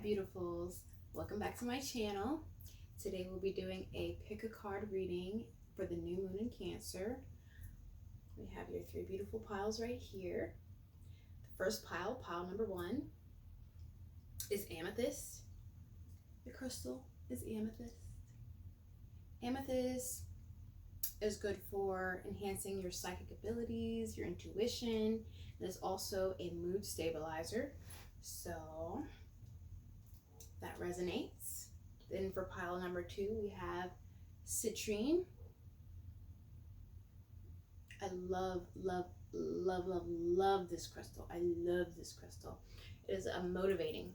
Beautifuls, welcome back to my channel. Today we'll be doing a pick a card reading for the new moon in Cancer. We have your three beautiful piles right here. The first pile, pile number 1, is Amethyst. The crystal is Amethyst. Amethyst is good for enhancing your psychic abilities, your intuition. It is also a mood stabilizer, so that resonates. Then for pile number 2, we have Citrine. I love this crystal. I love this crystal. It is a motivating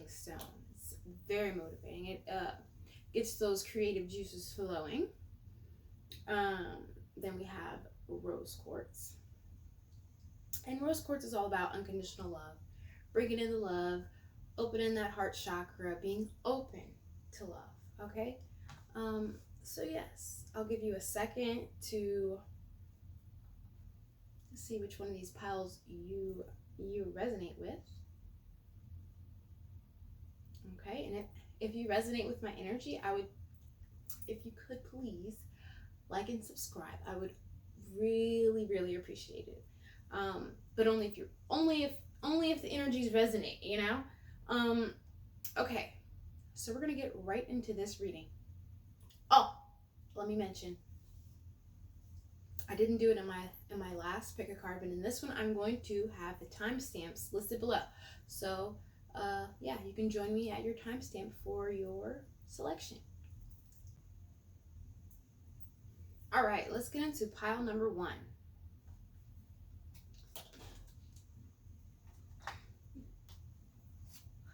stone. It's very motivating. It gets those creative juices flowing. Then we have Rose Quartz. And Rose Quartz is all about unconditional love, bringing in the love, opening that heart chakra, being open to love, okay? So yes, I'll give you a second to see which one of these piles you resonate with. Okay, and if you resonate with my energy, I would, if you could please like and subscribe, I would really appreciate it. But only if the energies resonate, you know? Okay, so we're gonna get right into this reading. Oh, let me mention, I didn't do it in my last pick a card, but in this one I'm going to have the timestamps listed below. So yeah, you can join me at your timestamp for your selection. All right, let's get into pile number 1.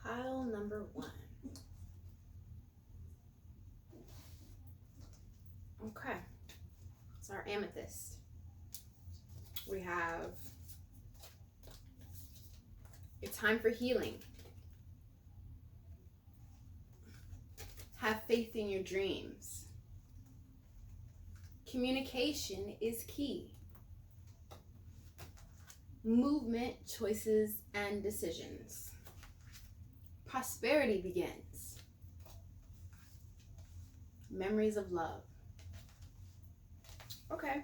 Pile number 1. Okay, it's our Amethyst. We have a time for healing. Have faith in your dreams. Communication is key. Movement, choices, and decisions. Prosperity begins. Memories of love. Okay.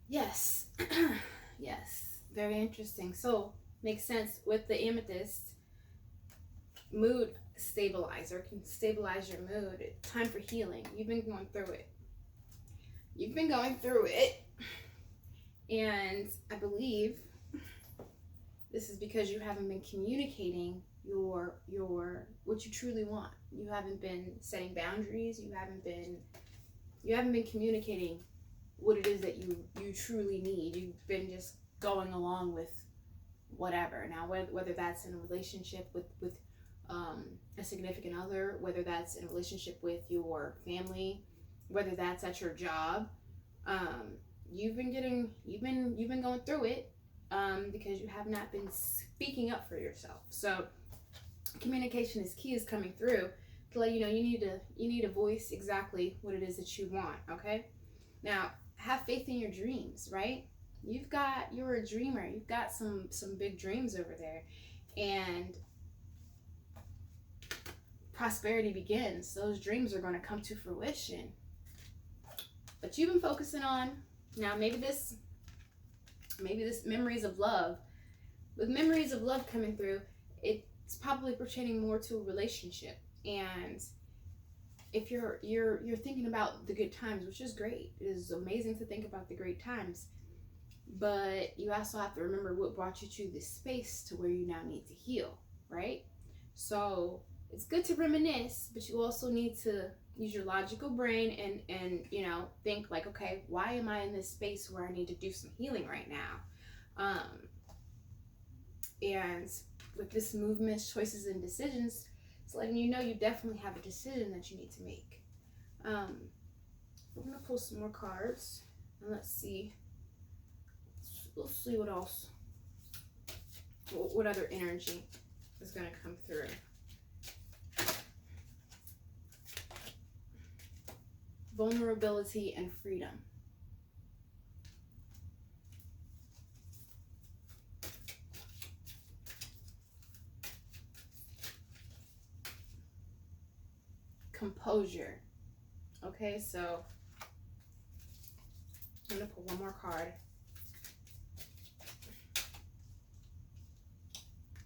Yes. Yes. Very interesting. So, makes sense with the Amethyst. Mood stabilizer can stabilize your mood. Time for healing. You've been going through it. You've been going through it. And I believe this is because you haven't been communicating your what you truly want. You haven't been setting boundaries. You haven't been communicating what it is that you truly need. You've been just going along with whatever. Now, whether that's in a relationship with a significant other, whether that's in a relationship with your family, whether that's at your job, you've been going through it because you have not been speaking up for yourself. So communication is key, is coming through to let you know you need to voice exactly what it is that you want. Okay, now have faith in your dreams, right? You're a dreamer. You've got some big dreams over there, and prosperity begins. Those dreams are going to come to fruition. But you've been focusing on, now maybe this memories of love. With memories of love coming through, it's probably pertaining more to a relationship. And if you're thinking about the good times, which is great, it is amazing to think about the great times, but you also have to remember what brought you to this space to where you now need to heal, right? So it's good to reminisce, but you also need to use your logical brain and think like, okay, why am I in this space where I need to do some healing right now? And with this movement, choices, and decisions, it's letting you know you definitely have a decision that you need to make. We're gonna pull some more cards and let's see what else, what other energy is gonna come through. Vulnerability and freedom. composure. Okay, so I'm going to pull one more card.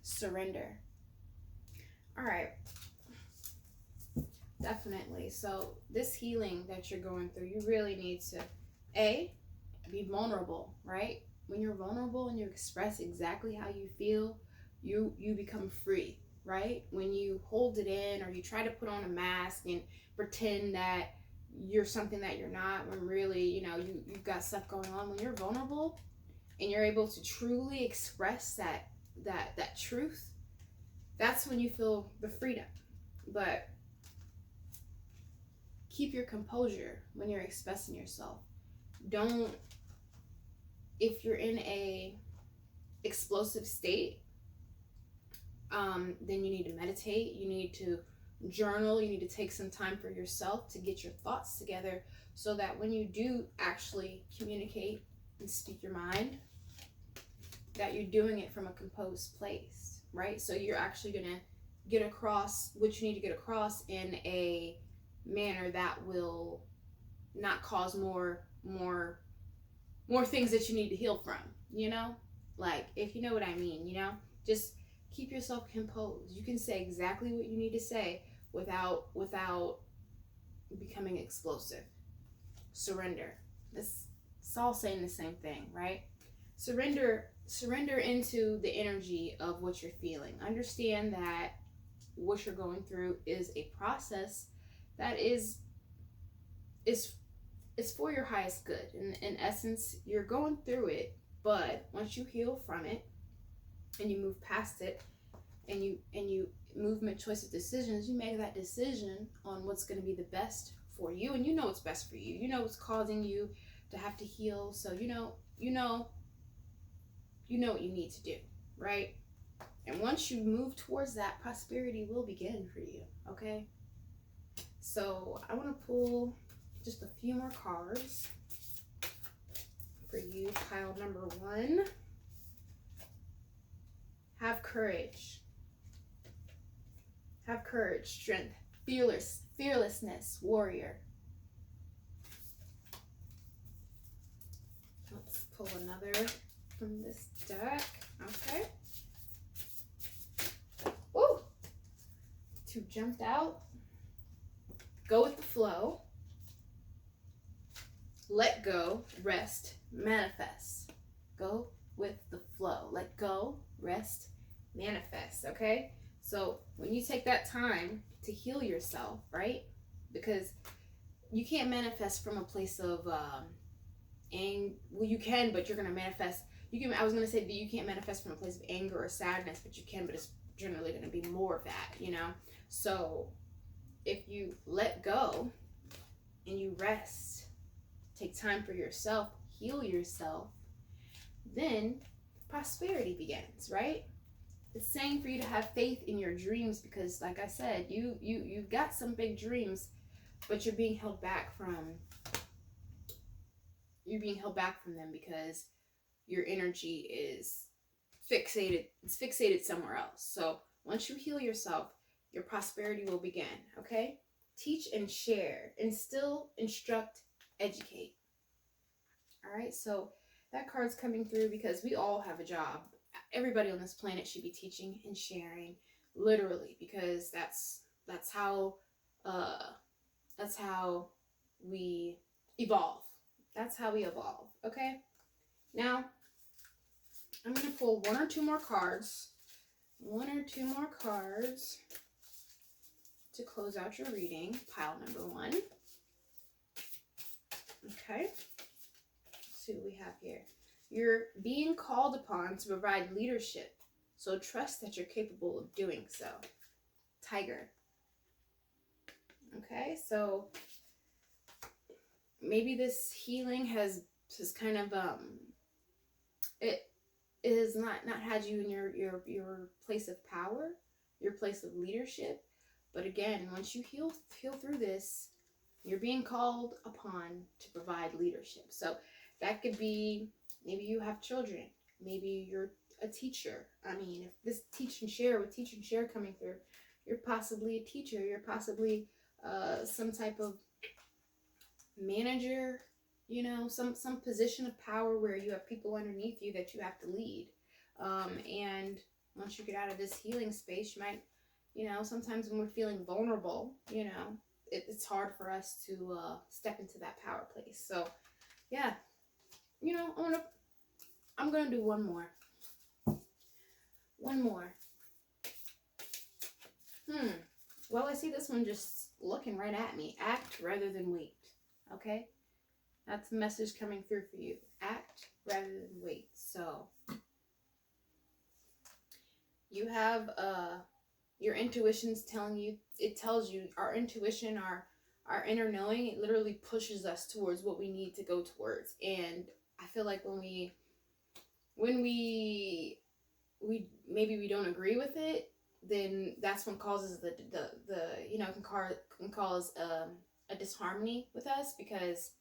Surrender. All right. Definitely. So this healing that you're going through, you really need to, be vulnerable, right? When you're vulnerable and you express exactly how you feel, you become free, right? When you hold it in or you try to put on a mask and pretend that you're something that you're not, when really, you know, you've got stuff going on. When you're vulnerable and you're able to truly express that truth, that's when you feel the freedom. But keep your composure when you're expressing yourself. Don't, if you're in a explosive state, then you need to meditate, you need to journal, you need to take some time for yourself to get your thoughts together, so that when you do actually communicate and speak your mind, that you're doing it from a composed place, right? So you're actually gonna get across what you need to get across in a manner that will not cause more things that you need to heal from, you know? Like, if you know what I mean, you know? Just keep yourself composed. You can say exactly what you need to say without becoming explosive. Surrender. It's all saying the same thing, right? Surrender into the energy of what you're feeling. Understand that what you're going through is a process that is for your highest good. In essence, you're going through it, but once you heal from it and you move past it and you make choice of decisions, you make that decision on what's going to be the best for you, and you know what's best for you. You know what's causing you to have to heal, so you know what you need to do, right? And once you move towards that, prosperity will begin for you, okay? So I want to pull just a few more cards for you. Pile number 1. Have courage. Have courage, strength, fearlessness, warrior. Let's pull another from this deck. Okay. Ooh! 2 jumped out. Go with the flow. Let go, rest, manifest. Go with the flow. Let go, rest, manifest, okay? So when you take that time to heal yourself, right? Because you can't manifest from a place of anger. Well, you can, but you're going to manifest. I was going to say that you can't manifest from a place of anger or sadness, but you can, but it's generally going to be more of that, you know? So if you let go and you rest, take time for yourself, heal yourself, then prosperity begins, right? It's saying for you to have faith in your dreams, because like I said, you've got some big dreams, but you're being held back from them because your energy is fixated. It's fixated somewhere else. So once you heal yourself, your prosperity will begin, okay? Teach and share, instill, instruct, educate. All right, so that card's coming through because we all have a job. Everybody on this planet should be teaching and sharing, literally, because that's how we evolve. That's how we evolve. Okay. Now I'm gonna pull 1 or 2 more cards. 1 or 2 more cards to close out your reading. Pile number 1. Okay. Let's see what we have here. You're being called upon to provide leadership, so trust that you're capable of doing so. Tiger. Okay, so maybe this healing has kind of it has not had you in your place of power, your place of leadership. But again, once you heal through this, you're being called upon to provide leadership. So that could be, maybe you have children, maybe you're a teacher. I mean, if this teach and share coming through, you're possibly a teacher, you're possibly some type of manager, you know, some position of power where you have people underneath you that you have to lead. And once you get out of this healing space, you might, you know, sometimes when we're feeling vulnerable, you know, it's hard for us to step into that power place. So yeah, you know, I'm gonna do one more. Well, I see this one just looking right at me. Act rather than wait. Okay, that's the message coming through for you. Act rather than wait. So you have your intuition's telling you, it tells you, our intuition, our inner knowing, it literally pushes us towards what we need to go towards. And I feel like when we maybe we don't agree with it, then that's when causes the you know, can cause a disharmony with us, because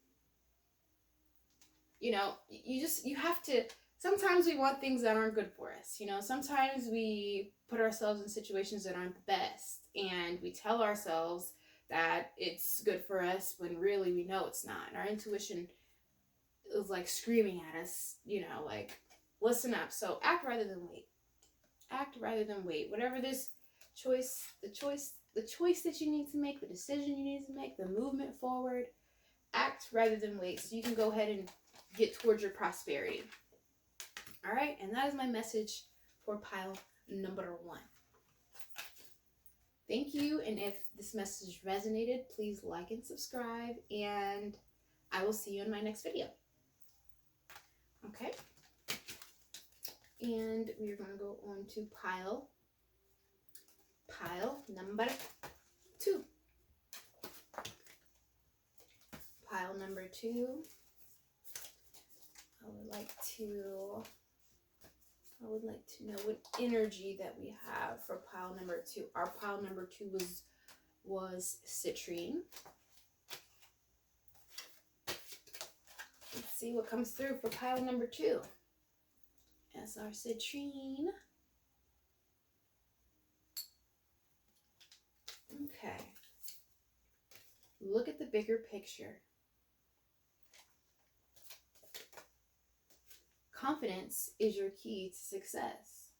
you know, you have to, sometimes we want things that aren't good for us, you know, sometimes we put ourselves in situations that aren't the best, and we tell ourselves that it's good for us when really we know it's not. And our intuition is like screaming at us, you know, like, listen up. So act rather than wait. Act rather than wait. Whatever this choice, the choice that you need to make, the decision you need to make, the movement forward, act rather than wait, so you can go ahead and get towards your prosperity. All right, and that is my message for pile number 1. Thank you, and if this message resonated, please like and subscribe, and I will see you in my next video. Okay, and we are going to go on to pile number 2. Pile number 2. I would like to know what energy that we have for pile number 2. Our pile number 2 was Citrine. Let's see what comes through for pile number 2. As our Citrine. Okay. Look at the bigger picture. Confidence is your key to success.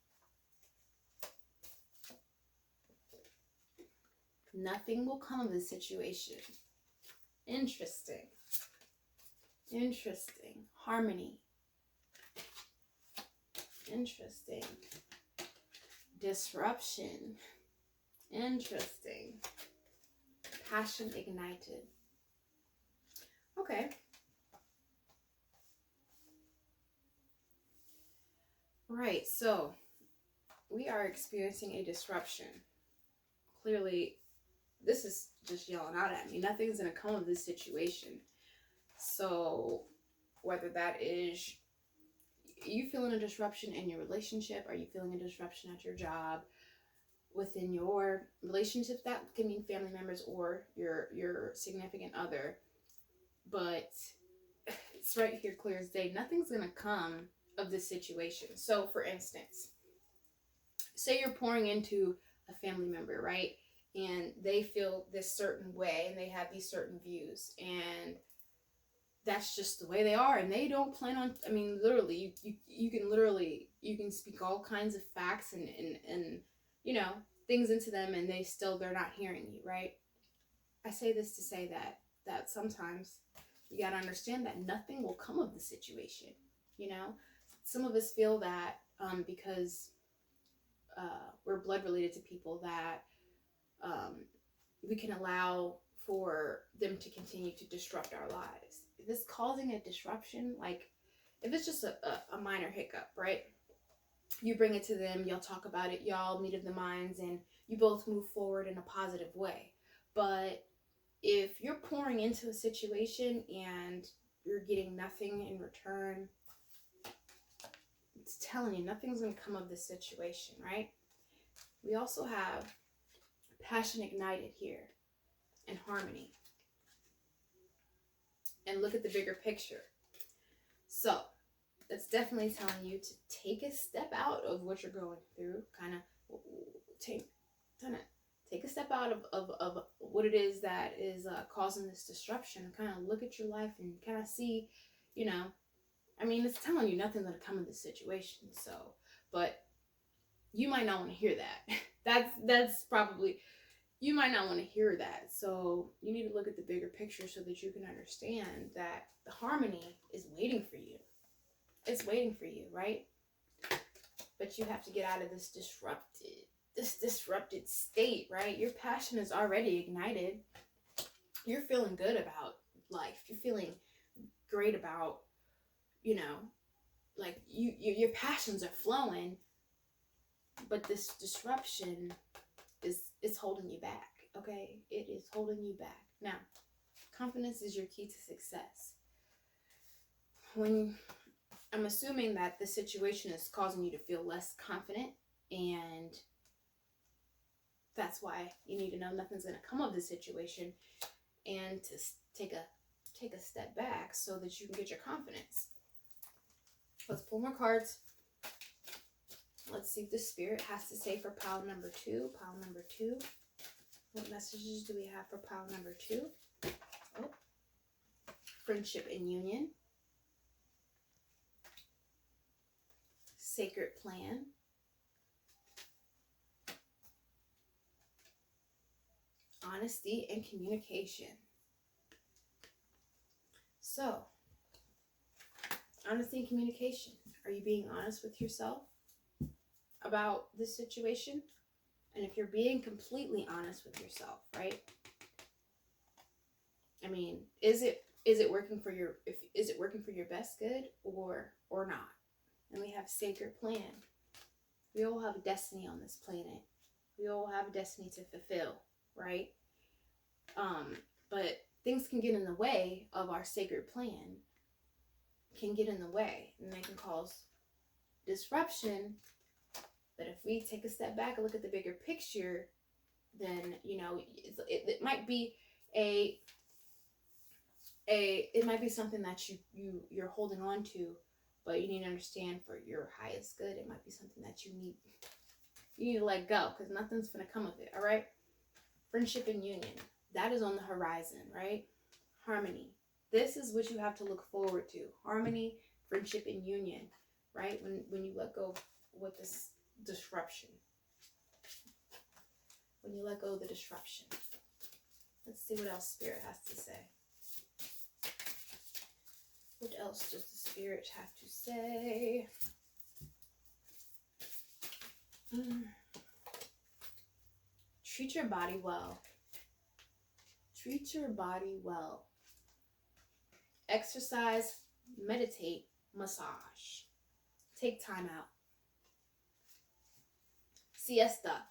Nothing will come of this situation. Interesting. Harmony. Interesting. Disruption. Interesting. Passion ignited. Okay. Right, so we are experiencing a disruption. Clearly, this is just yelling out at me. Nothing's going to come of this situation. So whether that is you feeling a disruption in your relationship, are you feeling a disruption at your job, within your relationships, that can mean family members or your significant other. But it's right here clear as day. Nothing's going to come of this situation. So for instance, say you're pouring into a family member, right? And they feel this certain way and they have these certain views, and that's just the way they are, and they don't plan on, I mean, literally, you can speak all kinds of facts and you know, things into them, and they're not hearing you, right? I say this to say that sometimes you got to understand that nothing will come of the situation, you know? Some of us feel that because we're blood related to people, that we can allow for them to continue to disrupt our lives. If it's causing a disruption, like if it's just a minor hiccup, right? You bring it to them, y'all talk about it, y'all meet of the minds, and you both move forward in a positive way. But if you're pouring into a situation and you're getting nothing in return, it's telling you nothing's going to come of this situation, right? We also have passion ignited here and harmony. And look at the bigger picture. So that's definitely telling you to take a step out of what you're going through. Kind of take take a step out of what it is that is causing this disruption. Kind of look at your life and kind of see, you know, I mean, it's telling you nothing's going to come of this situation. So, but you might not want to hear that. That's probably, you might not want to hear that. So you need to look at the bigger picture so that you can understand that the harmony is waiting for you. It's waiting for you, right? But you have to get out of this disrupted state, right? Your passion is already ignited. You're feeling good about life. You're feeling great about, you know, like your passions are flowing, but this disruption is holding you back. Okay, it is holding you back. Now, confidence is your key to success. When I'm assuming that the situation is causing you to feel less confident, and that's why you need to know nothing's going to come of the situation, and to take a step back so that you can get your confidence. Let's pull more cards. Let's see what the Spirit has to say for pile number 2. Pile number 2. What messages do we have for pile number 2? Oh, friendship and union. Sacred plan. Honesty and communication. So, honesty and communication. Are you being honest with yourself about this situation? And if you're being completely honest with yourself, right? I mean, is it working for your best good or not? And we have sacred plan. We all have a destiny on this planet. We all have a destiny to fulfill, right? But things can get in the way of our sacred plan. Can get in the way, and they can cause disruption. But if we take a step back and look at the bigger picture, then, you know, it might be it might be something that you're holding on to, but you need to understand for your highest good, it might be something that you need to let go, because nothing's going to come of it. All right. Friendship and union, that is on the horizon, right? Harmony, this is what you have to look forward to. Harmony, friendship, and union, right? When you let go with this disruption. When you let go of the disruption. Let's see what else Spirit has to say. What else does the Spirit have to say? Treat your body well. Treat your body well. Exercise, meditate, massage. Take time out. Siesta.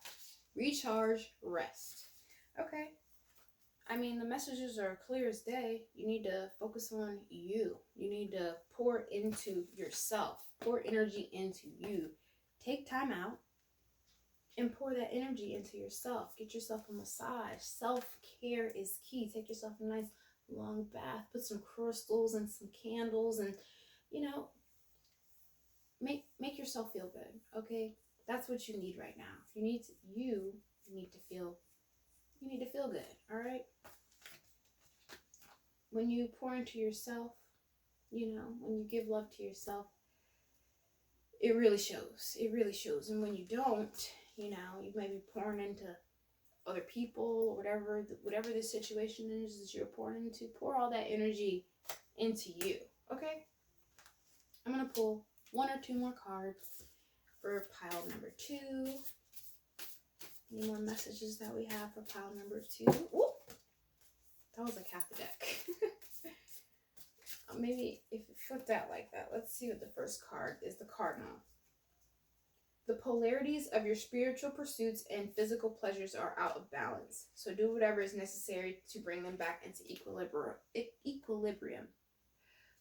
Recharge, rest. Okay. I mean, the messages are clear as day. You need to focus on you. You need to pour into yourself. Pour energy into you. Take time out and pour that energy into yourself. Get yourself a massage. Self-care is key. Take yourself a nice long bath. Put some crystals and some candles, and, you know, make yourself feel good. Okay? That's what you need right now. You need to feel good. All right? When you pour into yourself, you know, when you give love to yourself, it really shows. It really shows. And when you don't, you know, you may be pouring into other people or whatever the situation is that you're pouring into, pour all that energy into you. Okay? I'm going to pull 1 or 2 more cards for pile number 2. Any more messages that we have for pile number 2? Ooh, that was like half the deck. Maybe if it flipped out like that. Let's see what the first card is. The Cardinal. The polarities of your spiritual pursuits and physical pleasures are out of balance. So do whatever is necessary to bring them back into equilibrium.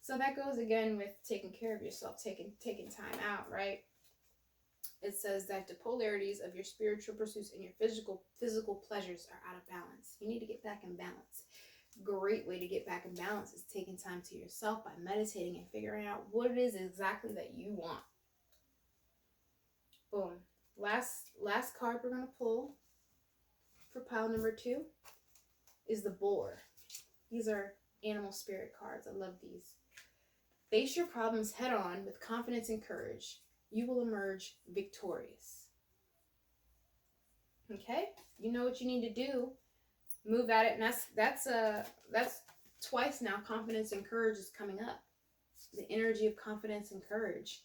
So that goes again with taking care of yourself, taking time out, right? It says that the polarities of your spiritual pursuits and your physical pleasures are out of balance. You need to get back in balance. Great way to get back in balance is taking time to yourself by meditating and figuring out what it is exactly that you want. Boom. Last card we're going to pull for pile number 2 is the Boar. These are animal spirit cards. I love these. Face your problems head on with confidence and courage. You will emerge victorious. Okay? You know what you need to do. Move at it. And that's twice now. Confidence and courage is coming up. The energy of confidence and courage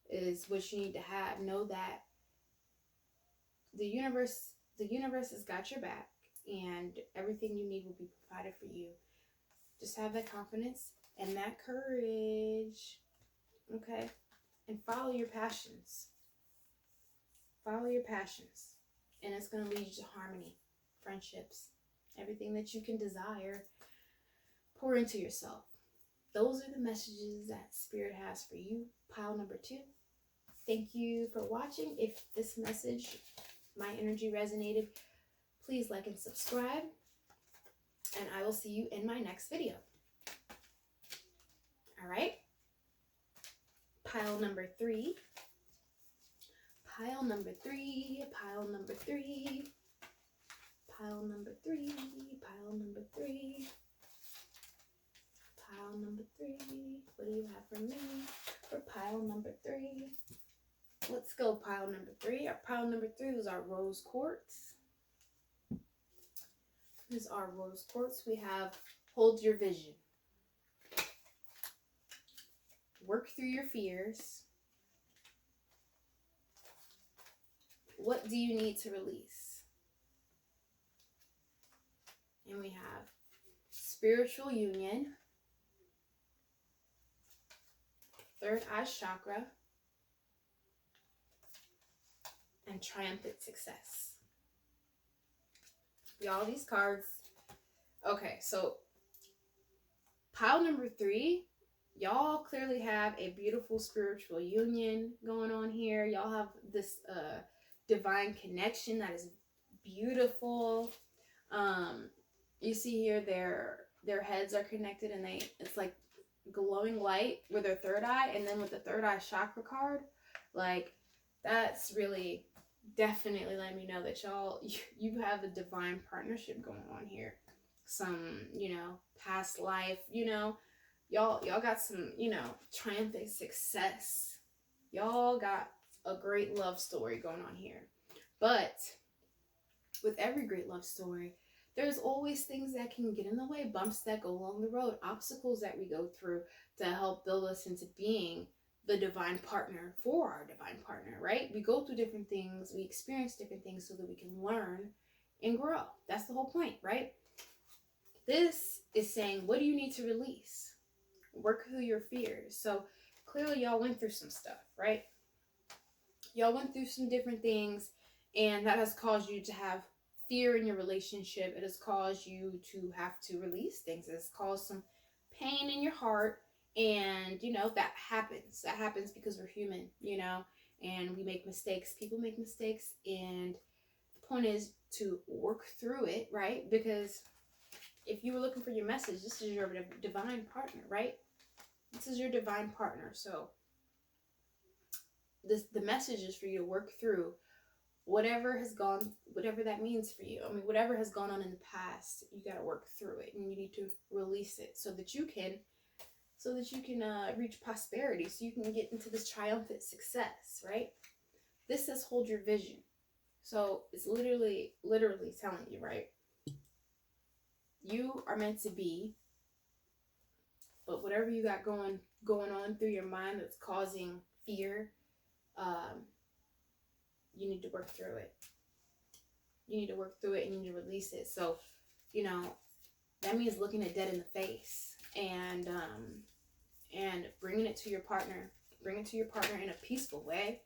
is what you need to have. Know that the universe has got your back, and everything you need will be provided for you. Just have that confidence and that courage. Okay? And follow your passions. Follow your passions. And it's going to lead you to harmony, friendships, everything that you can desire. Pour into yourself. Those are the messages that Spirit has for you. Pile number 2. Thank you for watching. If this message, my energy resonated, please like and subscribe. And I will see you in my next video. All right? Pile number 3. Pile number 3. Pile number 3. Pile number 3. Pile number 3. Pile number 3. What do you have for me for pile number 3? Let's go pile number 3. Our pile number 3 was our Rose Quartz. This is our Rose Quartz. We have Hold Your Vision. Work through your fears. What do you need to release? And we have Spiritual Union. Third Eye Chakra. And Triumphant Success. Y'all, these cards. Okay, so pile number 3. Y'all clearly have a beautiful spiritual union going on here. Y'all have this divine connection that is beautiful. You see here their heads are connected, and it's like glowing light with their third eye, and then with the third eye chakra card, like that's really definitely letting me know that y'all you have a divine partnership going on here. Some, past life, y'all got some, triumphant success. Y'all got a great love story going on here. But with every great love story, there's always things that can get in the way, bumps that go along the road, obstacles that we go through to help build us into being the divine partner for our divine partner, right? We go through different things, we experience different things so that we can learn and grow. That's the whole point, right? This is saying, what do you need to release? Work through your fears. So clearly y'all went through some stuff, right? Y'all went through some different things, and that has caused you to have fear in your relationship. It has caused you to have to release things. It has caused some pain in your heart. And, that happens. That happens because we're human, and we make mistakes. People make mistakes. And the point is to work through it, right? Because if you were looking for your message, this is your divine partner, right? This is your divine partner. So the message is for you to work through whatever that means for you. I mean, whatever has gone on in the past, you got to work through it, and you need to release it so that you can reach prosperity, so you can get into this triumphant success, right? This says hold your vision. So it's literally telling you, right? You are meant to be, but whatever you got going on through your mind that's causing fear, you need to work through it. You need to work through it, and you need to release it. So, that means looking it dead in the face and bringing it to your partner. Bring it to your partner in a peaceful way.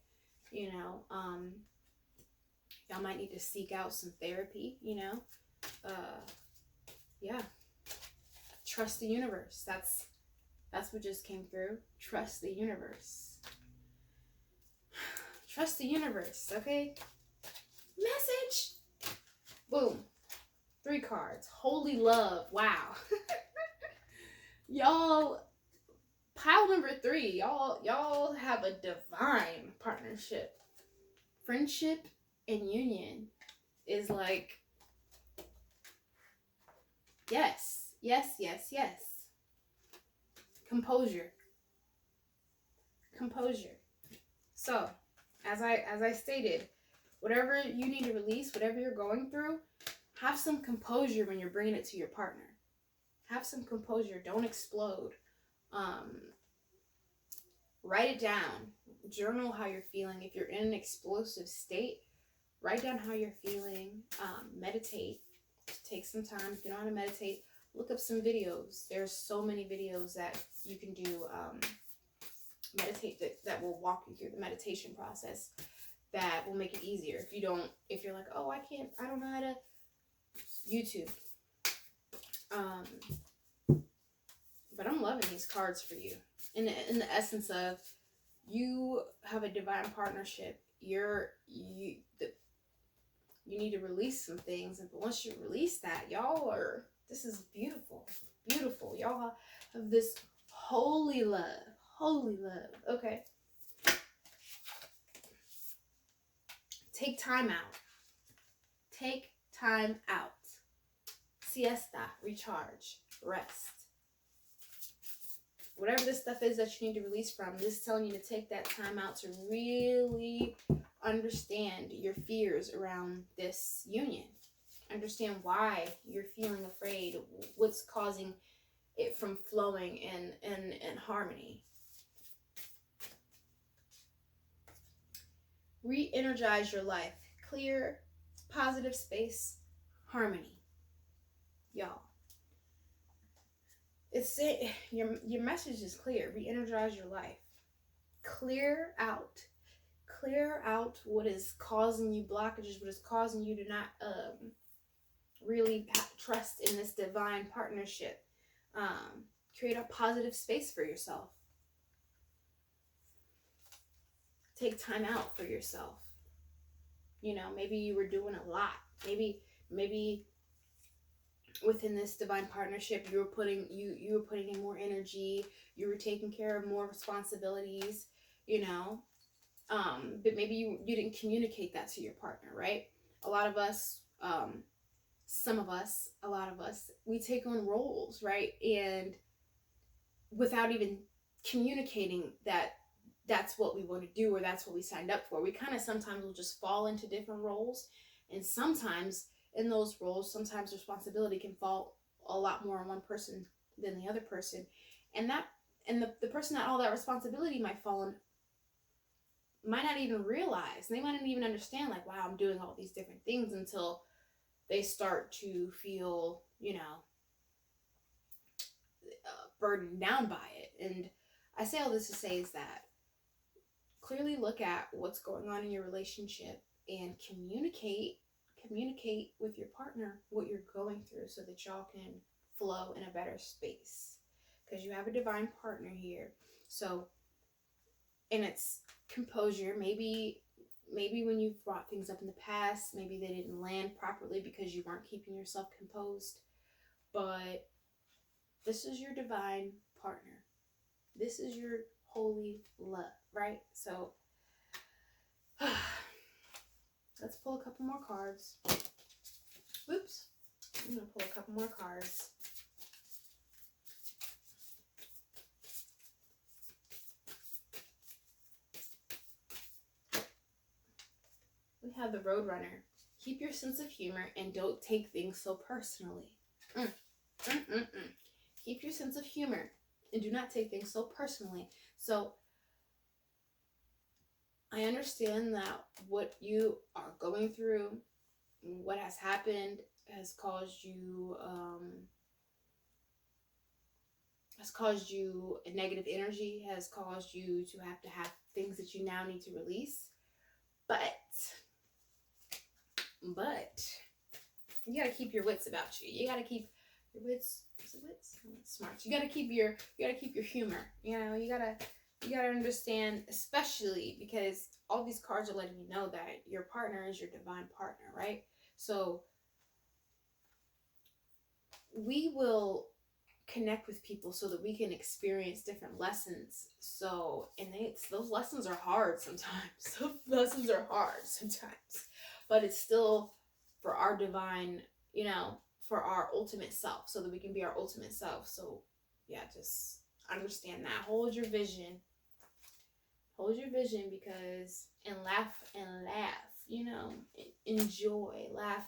Y'all might need to seek out some therapy, yeah. Trust the universe. That's what just came through. Trust the universe. Trust the universe, okay? Message. Boom. 3 cards. Holy love. Wow. Y'all, pile number 3. Y'all have a divine partnership. Friendship and union is like Yes, yes, yes, yes. Composure. Composure. So, as I stated, whatever you need to release, whatever you're going through, have some composure when you're bringing it to your partner. Have some composure. Don't explode. Write it down. Journal how you're feeling. If you're in an explosive state, write down how you're feeling. Meditate. Take some time. If you know how to meditate, look up some videos. There's so many videos that you can do. Meditate that will walk you through the meditation process, that will make it easier. If you're like, oh, I don't know how to, YouTube. But I'm loving these cards for you. In the essence of, you have a divine partnership. You need to release some things, and once you release that, this is beautiful, beautiful. Y'all have this holy love. Okay. Take time out. Take time out. Siesta, recharge, rest. Whatever this stuff is that you need to release from, this is telling you to take that time out to really understand your fears around this union. Understand why you're feeling afraid, what's causing it from flowing in harmony. Re-energize your life. Clear, positive space, harmony. Y'all. It's your message is clear. Re-energize your life. Clear out what is causing you blockages, what is causing you to not really trust in this divine partnership. Create a positive space for yourself. Take time out for yourself. Maybe you were doing a lot. Maybe within this divine partnership, you were putting in more energy. You were taking care of more responsibilities. But maybe you didn't communicate that to your partner, right? A lot of us, a lot of us, we take on roles, right? And without even communicating that that's what we want to do, or that's what we signed up for, we kind of sometimes will just fall into different roles. And sometimes in those roles, sometimes responsibility can fall a lot more on one person than the other person. And the person that all that responsibility might fall on might not even realize. They might not even understand, like, wow, I'm doing all these different things, until they start to feel, burdened down by it. And I say all this to say is that clearly look at what's going on in your relationship and communicate with your partner what you're going through, so that y'all can flow in a better space, because you have a divine partner here. So, and it's composure. Maybe when you've brought things up in the past, maybe they didn't land properly because you weren't keeping yourself composed. But this is your divine partner. This is your holy love, right? So let's pull a couple more cards. Oops. I'm going to pull a couple more cards. We have the Roadrunner. Keep your sense of humor and don't take things so personally. Keep your sense of humor and do not take things so personally. So I understand that what you are going through, what has happened, has caused you a negative energy, has caused you to have things that you now need to release. But you gotta keep your wits about you. You gotta keep your wits. Is it wits? Smart. You gotta keep your humor. You gotta understand, especially because all these cards are letting you know that your partner is your divine partner, right? So we will connect with people so that we can experience different lessons. So, and those lessons are hard sometimes. But it's still for our divine, for our ultimate self, so that we can be our ultimate self. So yeah, just understand that. Hold your vision. Hold your vision, because, and laugh, you know, enjoy, laugh.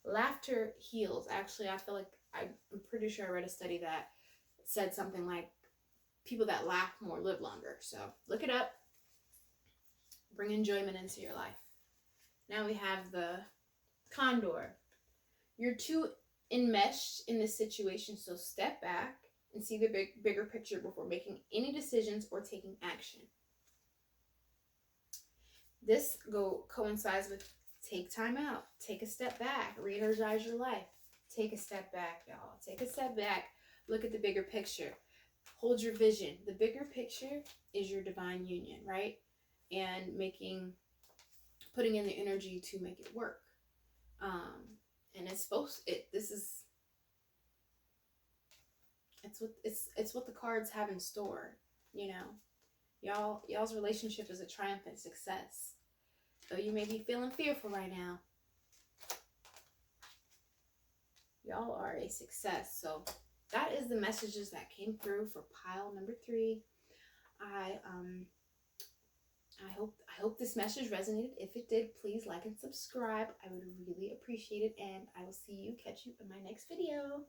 Laughter heals. Actually, I feel like, I'm pretty sure I read a study that said something like people that laugh more live longer. So look it up. Bring enjoyment into your life. Now we have the Condor. You're too enmeshed in this situation, so step back and see the bigger picture before making any decisions or taking action. This coincides with take time out, take a step back, re-energize your life. Take a step back, y'all. Take a step back. Look at the bigger picture. Hold your vision. The bigger picture is your divine union, right? And putting in the energy to make it work. And it's what the cards have in store, you know. Y'all's relationship is a triumphant success. Though you may be feeling fearful right now, y'all are a success. So that is the messages that came through for pile number 3. I hope this message resonated. If it did, please like and subscribe. I would really appreciate it, and I will catch you in my next video.